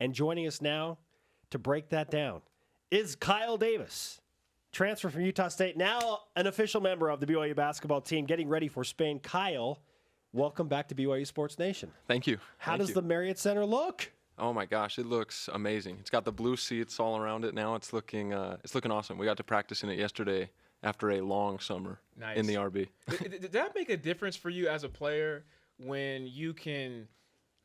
And joining us now to break that down is Kyle Davis, transfer from Utah State, now an official member of the BYU basketball team, getting ready for Spain. Kyle, welcome back to BYU Sports Nation. Thank you. How does the Marriott Center look? Oh my gosh, it looks amazing. It's got the blue seats all around it now. It's looking awesome. We got to practice in it yesterday after a long summer in the RB. Did that make a difference for you as a player when you can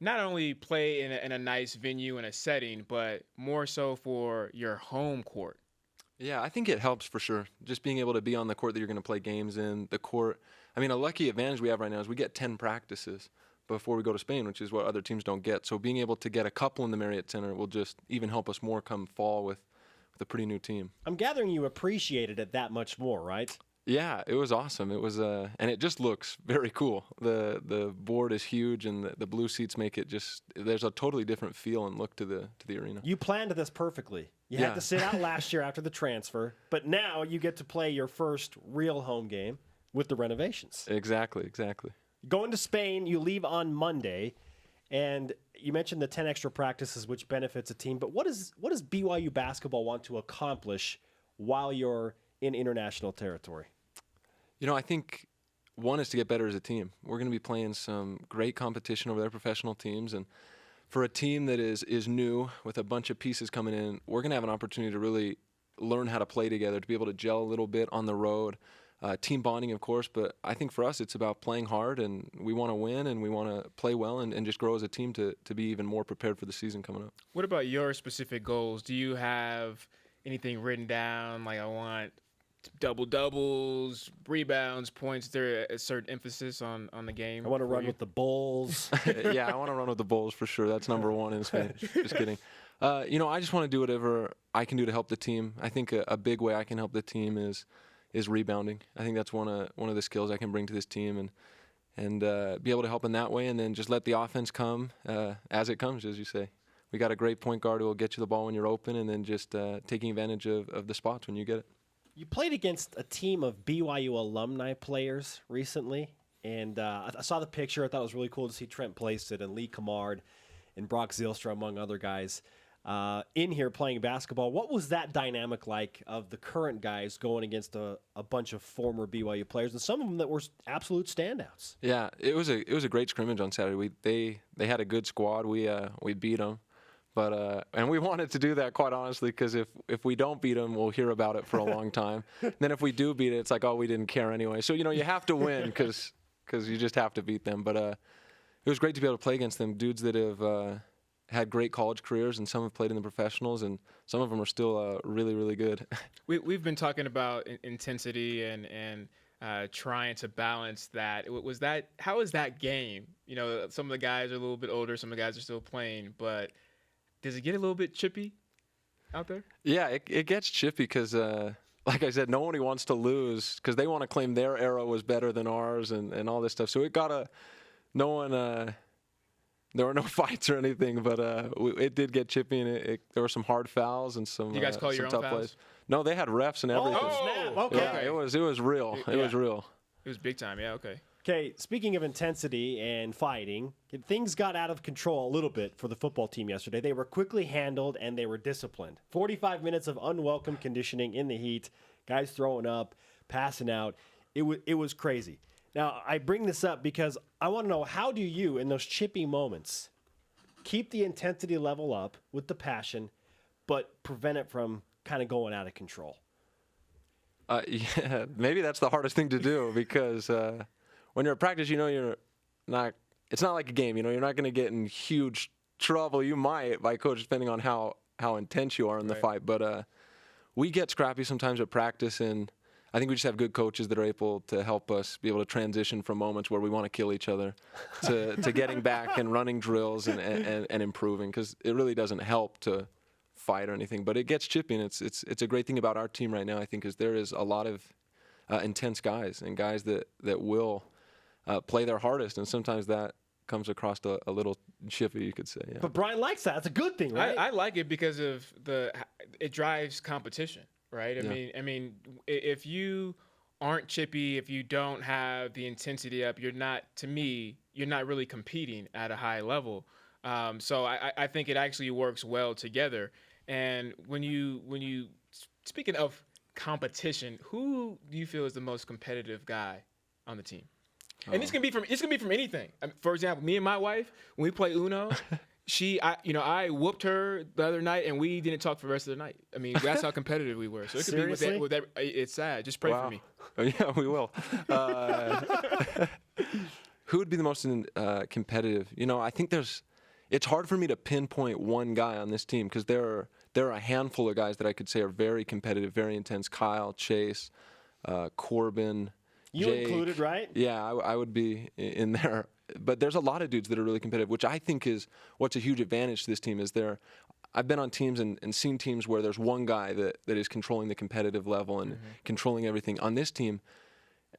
not only play in a nice venue and a setting, but more so for your home court? Yeah, I think it helps for sure. Just being able to be on the court that you're going to play games in, the court. I mean, a lucky advantage we have right now is we get 10 practices before we go to Spain, which is what other teams don't get. So being able to get a couple in the Marriott Center will just even help us more come fall with a pretty new team. I'm gathering you appreciated it that much more, right? Yeah, it was awesome. It was, and it just looks very cool. The board is huge, and the blue seats make it just. There's a totally different feel and look to the arena. You planned this perfectly. You had to sit out last year after the transfer, but now you get to play your first real home game with the renovations. Exactly. Going to Spain, you leave on Monday, and you mentioned the 10 extra practices, which benefits a team. But what does BYU basketball want to accomplish while you're in international territory? You know, I think one is to get better as a team. We're going to be playing some great competition over there, professional teams, and for a team that is new with a bunch of pieces coming in, we're going to have an opportunity to really learn how to play together, to be able to gel a little bit on the road. Team bonding, of course, but I think for us it's about playing hard, and we want to win, and we want to play well and just grow as a team to be even more prepared for the season coming up. What about your specific goals? Do you have anything written down, like I want double-doubles, rebounds, points? Is there a certain emphasis on the game? I want to run with the Bulls. Yeah, I want to run with the Bulls for sure. That's number one in Spain. Just kidding. You know, I just want to do whatever I can do to help the team. I think a big way I can help the team is rebounding. I think that's one of the skills I can bring to this team and be able to help in that way, and then just let the offense come as it comes, as you say. We got a great point guard who will get you the ball when you're open, and then just taking advantage of the spots when you get it. You played against a team of BYU alumni players recently, and I saw the picture. I thought it was really cool to see Trent Placid and Lee Kamard and Brock Zylstra, among other guys, in here playing basketball. What was that dynamic like of the current guys going against a bunch of former BYU players, and some of them that were absolute standouts? Yeah, it was a great scrimmage on Saturday. They had a good squad. We beat them. But and we wanted to do that, quite honestly, because if we don't beat them, we'll hear about it for a long time. And then if we do beat it, it's like, oh, we didn't care anyway. So, you know, you have to win because you just have to beat them. But it was great to be able to play against them, dudes that have had great college careers, and some have played in the professionals, and some of them are still really, really good. We've been talking about intensity and trying to balance that. How is that game? You know, some of the guys are a little bit older, some of the guys are still playing, but does it get a little bit chippy out there? Yeah, it gets chippy because, like I said, nobody wants to lose because they want to claim their era was better than ours and all this stuff. So there were no fights or anything, but it did get chippy, and there were some hard fouls and some. You guys call your own fouls? Plays. No, they had refs and everything. Oh, snap. Okay. Yeah, it was real. It was real. It was big time. Yeah. Okay. Okay, speaking of intensity and fighting, things got out of control a little bit for the football team yesterday. They were quickly handled, and they were disciplined. 45 minutes of unwelcome conditioning in the heat, guys throwing up, passing out. It was crazy. Now, I bring this up because I want to know, how do you, in those chippy moments, keep the intensity level up with the passion, but prevent it from kind of going out of control? Yeah, maybe that's the hardest thing to do because when you're at practice, you know it's not like a game. You know, you're not going to get in huge trouble. You might by coach, depending on how intense you are in the fight. But we get scrappy sometimes at practice, and I think we just have good coaches that are able to help us be able to transition from moments where we want to kill each other to getting back and running drills and improving, because it really doesn't help to fight or anything. But it gets chippy, and it's a great thing about our team right now, I think, is there is a lot of intense guys and guys that will play their hardest, and sometimes that comes across a little chippy, you could say. Yeah. But Brian likes that. It's a good thing, right? I like it because of it drives competition, right? I mean, if you aren't chippy, if you don't have the intensity up, you're not really competing at a high level. So I think it actually works well together. And when you speaking of competition, who do you feel is the most competitive guy on the team? And this can be from anything. For example, me and my wife, when we play Uno, I whooped her the other night, and we didn't talk for the rest of the night. I mean, that's how competitive we were. So it could Seriously? be with that. It's sad. Just pray for me. Yeah, we will. Who would be the most competitive? I think it's hard for me to pinpoint one guy on this team because there are a handful of guys that I could say are very competitive, very intense. Kyle, Chase, Corbin, You Jake. included, right? Yeah, I would be in there. But there's a lot of dudes that are really competitive, which I think is what's a huge advantage to this team. I've been on teams and seen teams where there's one guy that is controlling the competitive level and controlling everything. On this team,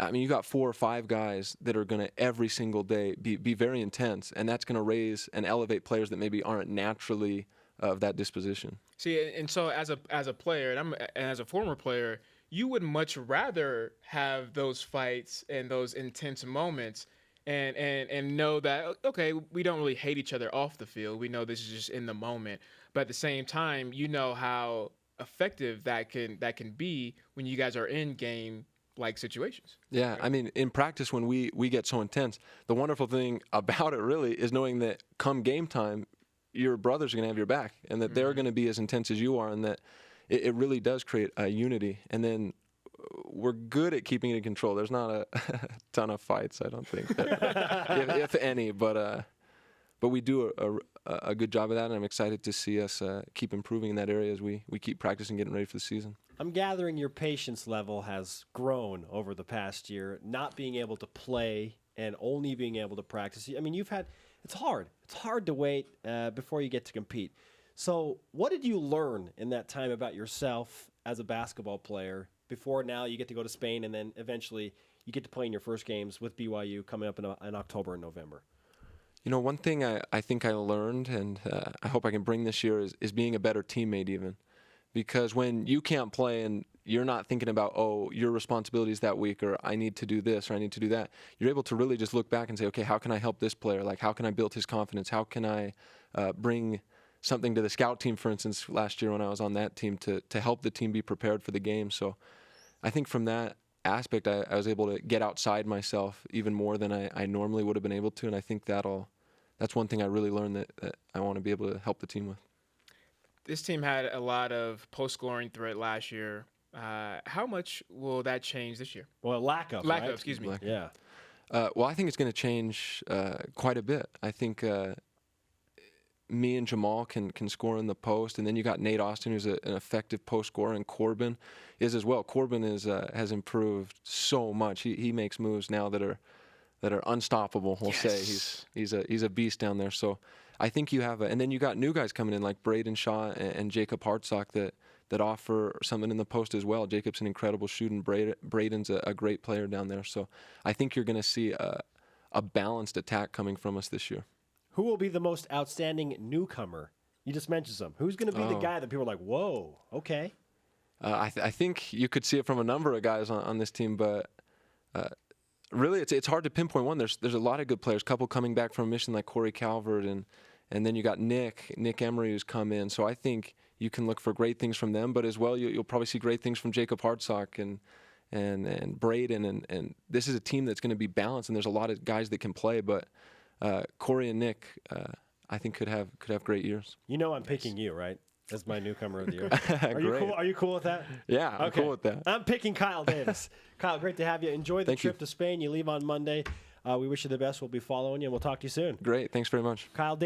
I mean, you got 4 or 5 guys that are going to every single day be very intense, and that's going to raise and elevate players that maybe aren't naturally of that disposition. See, and so as a player, and as a former player, you would much rather have those fights and those intense moments and know that, okay, we don't really hate each other off the field. We know this is just in the moment. But at the same time, you know how effective that can be when you guys are in game-like situations. Yeah, I mean, in practice when we get so intense, the wonderful thing about it really is knowing that come game time, your brothers are going to have your back and that they're going to be as intense as you are, and that it really does create a unity. And then we're good at keeping it in control. There's not a ton of fights, I don't think, if any. But we do a good job of that, and I'm excited to see us keep improving in that area as we keep practicing, getting ready for the season. I'm gathering your patience level has grown over the past year, not being able to play and only being able to practice. I mean, it's hard. It's hard to wait before you get to compete. So what did you learn in that time about yourself as a basketball player before now you get to go to Spain and then eventually you get to play in your first games with BYU coming up in October and November? One thing I think I learned, and I hope I can bring this year, is being a better teammate even. Because when you can't play and you're not thinking about, oh, your responsibilities that week, or I need to do this, or I need to do that, you're able to really just look back and say, okay, how can I help this player? Like, how can I build his confidence? How can I bring something to the scout team, for instance, last year when I was on that team to help the team be prepared for the game? So I think from that aspect, I was able to get outside myself even more than I normally would have been able to, and I think that's one thing I really learned that I want to be able to help the team with. This team had a lot of post-scoring threat last year. How much will that change this year? Well, lack of, excuse me. Yeah. Well, I think it's going to change quite a bit. I think me and Jamal can score in the post, and then you got Nate Austin, who's an effective post scorer, and Corbin is as well. Corbin has improved so much. He makes moves now that are unstoppable. We'll say he's a beast down there. So I think you have and then you got new guys coming in like Braden Shaw and Jacob Hartsock that offer something in the post as well. Jacob's an incredible shooter, and Braden's a great player down there. So I think you're going to see a balanced attack coming from us this year. Who will be the most outstanding newcomer? You just mentioned some. Who's going to be the guy that people are like, whoa, okay? I think you could see it from a number of guys on this team, but really it's hard to pinpoint one. There's a lot of good players. A couple coming back from a mission like Corey Calvert, and then you got Nick Emery who's come in. So I think you can look for great things from them, but as well you'll probably see great things from Jacob Hartsock and Braden, and this is a team that's going to be balanced, and there's a lot of guys that can play, but Corey and Nick, I think could have great years. You know I'm picking you, right? As my newcomer of the year. Are you cool with that? Yeah, I'm cool with that. I'm picking Kyle Davis. Kyle, great to have you. Enjoy the trip to Spain. You leave on Monday. We wish you the best. We'll be following you, and we'll talk to you soon. Great. Thanks very much. Kyle Davis.